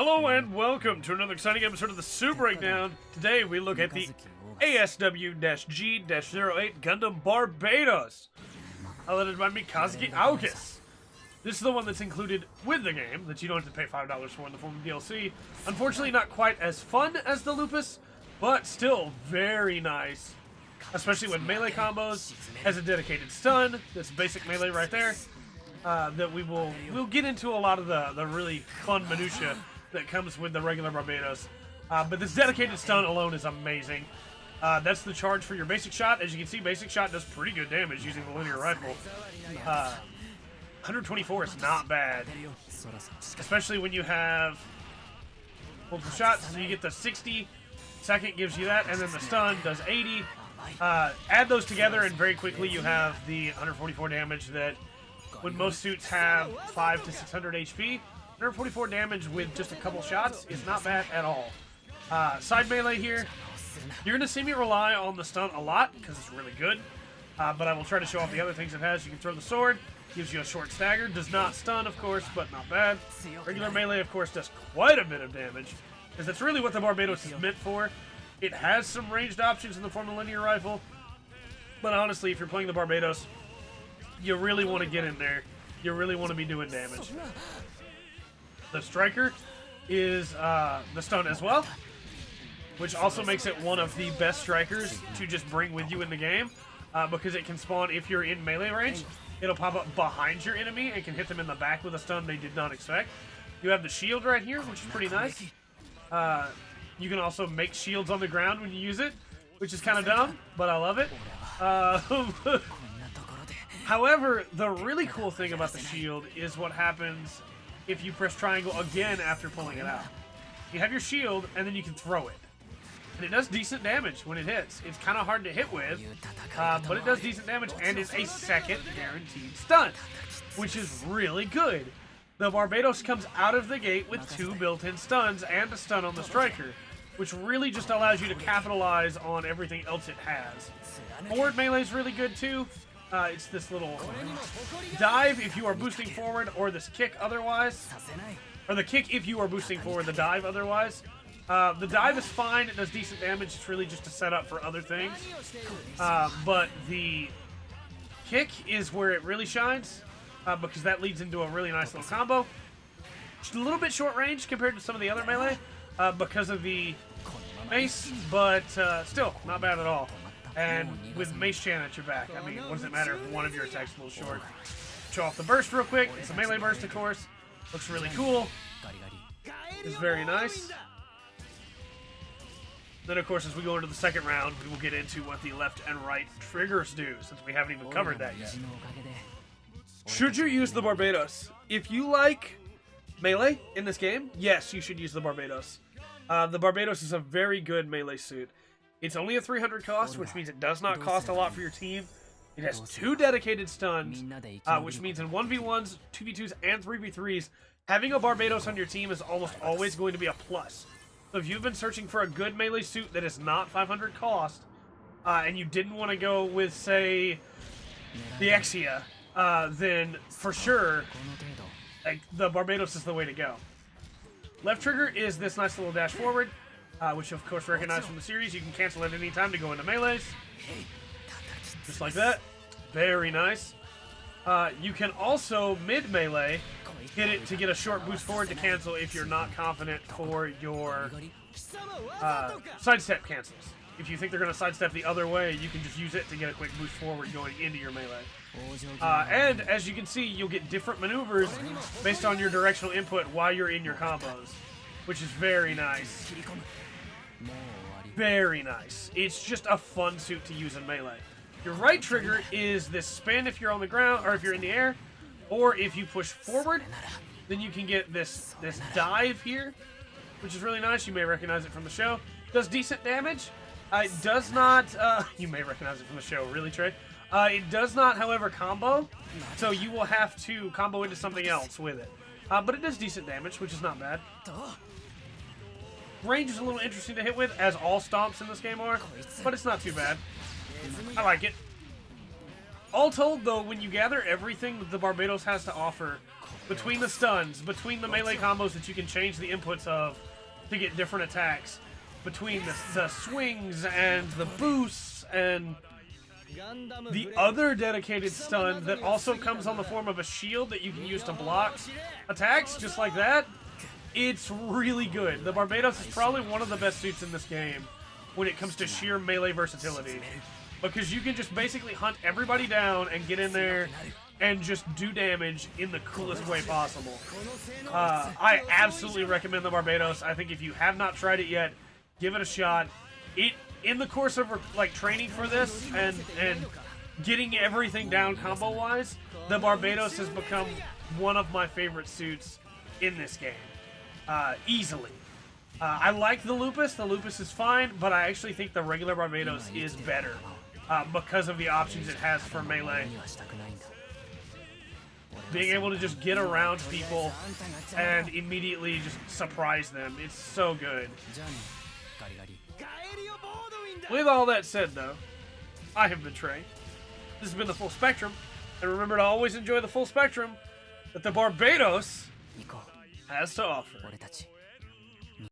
Hello and welcome to another exciting episode of the Soup Breakdown. Today we look at the ASW-G-08 Gundam Barbatos, highlighted by Kazuki Aokis. This is the one that's included with the game, that you don't have to pay $5 for in the form of DLC. Unfortunately not quite as fun as the Lupus, but still very nice. Especially with melee combos, has a dedicated stun, that's basic melee right there. That we'll get into a lot of the really fun minutia that comes with the regular Barbatos. But this dedicated stun alone is amazing. That's the charge for your basic shot. As you can see, basic shot does pretty good damage using the linear rifle. 124 is not bad, especially when you have multiple shots. So you get the 60, second gives you that, and then the stun does 80. Add those together, and very quickly you have the 144 damage that, when most suits have 500 to 600 HP, 144 damage with just a couple shots is not bad at all. Side melee here, you're going to see me rely on the stun a lot because it's really good, but I will try to show off the other things it has. You can throw the sword, gives you a short stagger, does not stun of course, but not bad. Regular melee of course does quite a bit of damage, because that's really what the Barbatos is meant for. It has some ranged options in the form of linear rifle, but honestly if you're playing the Barbatos, you really want to get in there. You really want to be doing damage. The Striker is the stun as well, which also makes it one of the best Strikers to just bring with you in the game, because it can spawn if you're in melee range. It'll pop up behind your enemy and can hit them in the back with a stun they did not expect. You have the shield right here, which is pretty nice. You can also make shields on the ground when you use it, which is kind of dumb, but I love it. However, the really cool thing about the shield is what happens if you press triangle again after pulling it out. You have your shield, and then you can throw it. And it does decent damage when it hits. It's kind of hard to hit with, but it does decent damage, and it's a second guaranteed stun, which is really good. The Barbatos comes out of the gate with 2 built-in stuns and a stun on the Striker, which really just allows you to capitalize on everything else it has. Forward melee is really good too. It's this little dive if you are boosting forward, or this kick otherwise. Or the kick if you are boosting forward, the dive otherwise. The dive is fine, it does decent damage, it's really just a setup for other things. But the kick is where it really shines, because that leads into a really nice little combo. Just a little bit short range compared to some of the other melee, because of the mace, but still, not bad at all. And with Mace Chan at your back, I mean, what does it matter if one of your attacks is a little short? Show off the burst real quick. It's a melee burst, of course. Looks really cool. It's very nice. Then, of course, as we go into the second round, we will get into what the left and right triggers do, since we haven't even covered that yet. Should you use the Barbatos? If you like melee in this game, yes, you should use the Barbatos. The Barbatos is a very good melee suit. It's only a 300 cost, which means it does not cost a lot for your team. It has 2 dedicated stuns, which means in 1v1s, 2v2s, and 3v3s, having a Barbatos on your team is almost always going to be a plus. So if you've been searching for a good melee suit that is not 500 cost, and you didn't want to go with, say, the Exia, then for sure, like, the Barbatos is the way to go. Left trigger is this nice little dash forward, which of course recognized from the series. You can cancel at any time to go into melees. Just like that. Very nice. You can also mid-melee hit it to get a short boost forward to cancel if you're not confident for your sidestep cancels. If you think they're going to sidestep the other way, you can just use it to get a quick boost forward going into your melee. And as you can see, you'll get different maneuvers based on your directional input while you're in your combos, which is very nice. Very nice. It's just a fun suit to use in melee. Your right trigger is this spin if you're on the ground, or if you're in the air, or if you push forward, then you can get this dive here, which is really nice. You may recognize it from the show. Does decent damage. It does not, you may recognize it from the show, really, Trey? It does not, however, combo, so you will have to combo into something else with it. But it does decent damage, which is not bad. Range is a little interesting to hit with, as all stomps in this game are, but it's not too bad. I like it. All told, though, when you gather everything that the Barbatos has to offer, between the stuns, between the melee combos that you can change the inputs of to get different attacks, between the swings and the boosts and the other dedicated stun that also comes on the form of a shield that you can use to block attacks, just like that. It's really good. The Barbatos is probably one of the best suits in this game when it comes to sheer melee versatility, because you can just basically hunt everybody down and get in there and just do damage in the coolest way possible. I absolutely recommend the Barbatos. I think if you have not tried it yet, give it a shot. In the course of like training for this and getting everything down combo wise, the Barbatos has become one of my favorite suits in this game, easily. I like the Lupus. The Lupus is fine, but I actually think the regular Barbatos is better because of the options it has for melee. Being able to just get around people and immediately just surprise them. It's so good. With all that said, though, I have been Trey. This has been the Full Spectrum. And remember to always enjoy the full spectrum that the Barbatos has to offer.